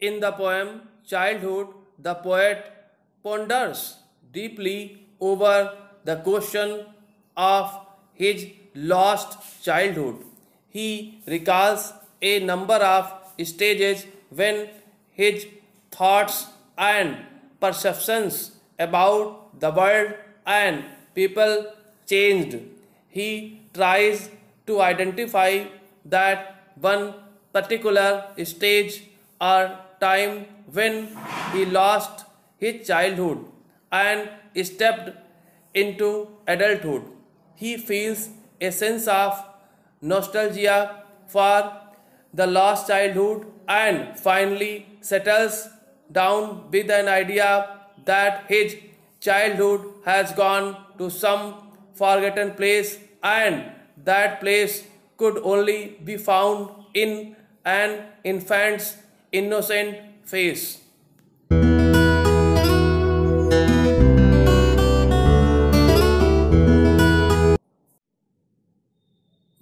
In the poem Childhood, the poet ponders deeply over the question of his lost childhood. He recalls a number of stages when his thoughts and perceptions about the world and people changed. He tries to identify that one particular stage or time when he lost his childhood and stepped into adulthood. He feels a sense of nostalgia for the lost childhood and finally settles down with an idea that his childhood has gone to some forgotten place and that place could only be found in an infant's innocent face.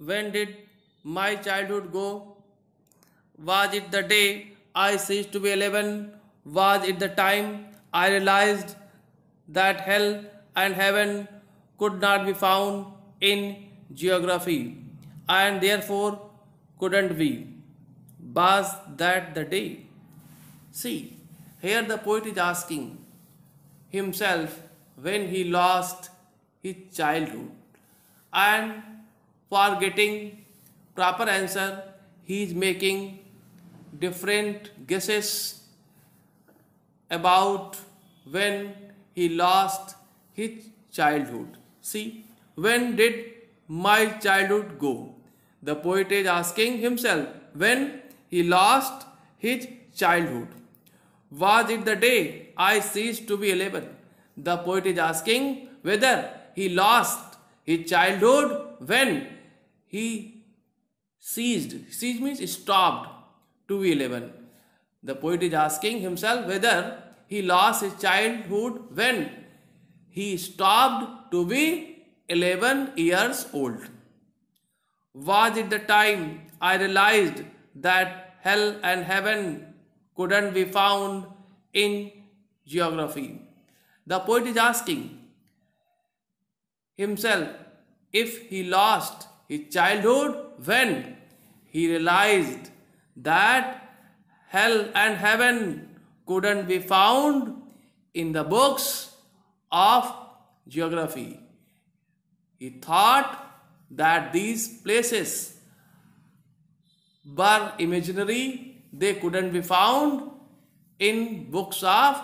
When did my childhood go? Was it the day I ceased to be 11? Was it the time I realized that hell and heaven could not be found in geography and therefore couldn't be? Was that the day? See, here the poet is asking himself when he lost his childhood, and for getting proper answer he is making different guesses about when he lost his childhood. See, when did my childhood go? The poet is asking himself when he lost his childhood. Was it the day I ceased to be 11? The poet is asking whether he lost his childhood when he ceased. Ceased means stopped to be 11. The poet is asking himself whether he lost his childhood when he stopped to be 11 years old. Was it the time I realized that hell and heaven couldn't be found in geography? The poet is asking himself if he lost his childhood when he realized that hell and heaven couldn't be found in the books of geography. He thought that these places were imaginary, they couldn't be found in books of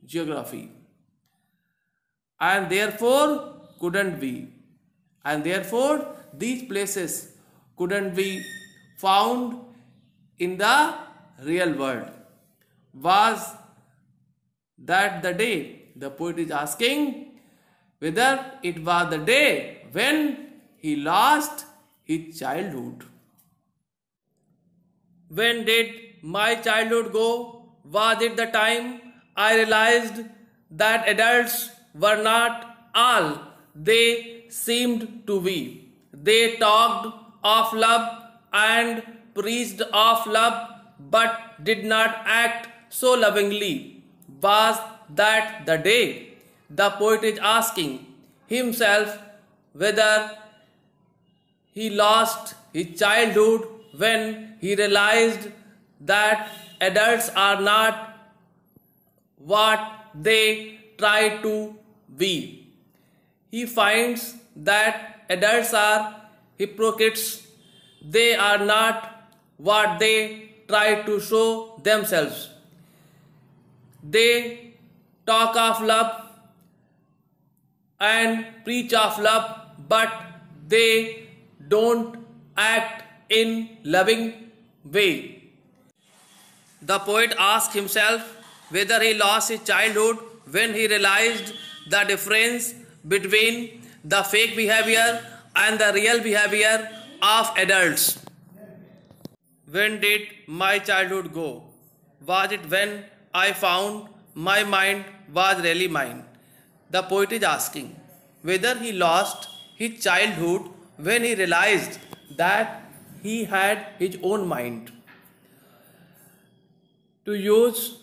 geography, and therefore couldn't be, and therefore these places couldn't be found in the real world. Was that the day? The poet is asking whether it was the day when he lost his childhood. When did my childhood go? Was it the time I realized that adults were not all they seemed to be? They talked of love and preached of love but did not act so lovingly. Was that the day? The poet is asking himself whether he lost his childhood when he realized that adults are not what they try to be. He finds that adults are hypocrites. They are not what they try to show themselves. They talk of love and preach of love, but they don't act in loving way. The poet asks himself whether he lost his childhood when he realized the difference between the fake behavior and the real behavior of adults. When did my childhood go? Was it when I found my mind was really mine? The poet is asking whether he lost his childhood when he realized that he had his own mind to use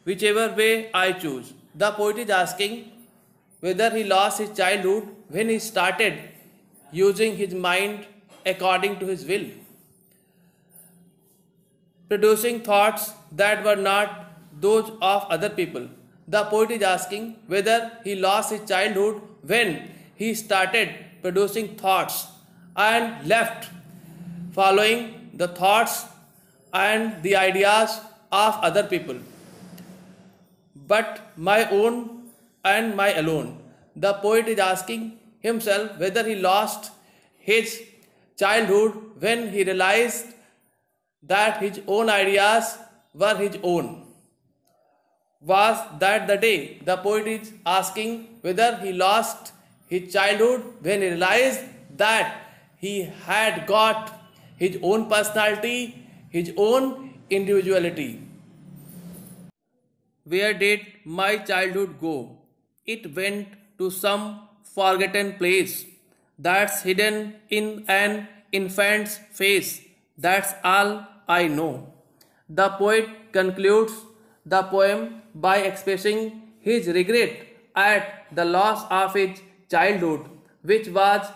whichever way I choose. The poet is asking whether he lost his childhood when he started using his mind according to his will, producing thoughts that were not those of other people. The poet is asking whether he lost his childhood when he started producing thoughts and left following the thoughts and the ideas of other people, but my own and my alone. The poet is asking himself whether he lost his childhood when he realized that his own ideas were his own. Was that the day? The poet is asking whether he lost his childhood when he realized that he had got his own personality, his own individuality. Where did my childhood go? It went to some forgotten place that's hidden in an infant's face. That's all I know. The poet concludes the poem by expressing his regret at the loss of his childhood, which was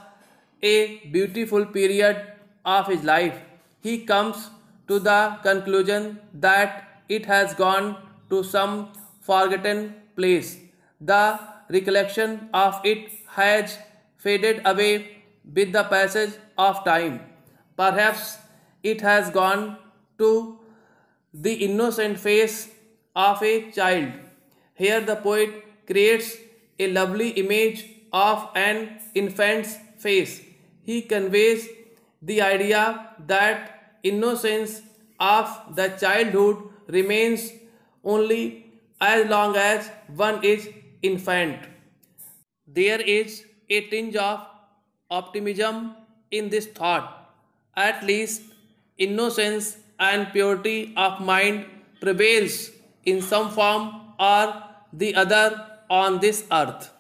a beautiful period of his life. He comes to the conclusion that it has gone to some forgotten place. The recollection of it has faded away with the passage of time. Perhaps it has gone to the innocent face of a child. Here the poet creates a lovely image of an infant's face. He conveys the idea that innocence of the childhood remains only as long as one is infant. There is a tinge of optimism in this thought. At least innocence and purity of mind prevails in some form or the other on this earth.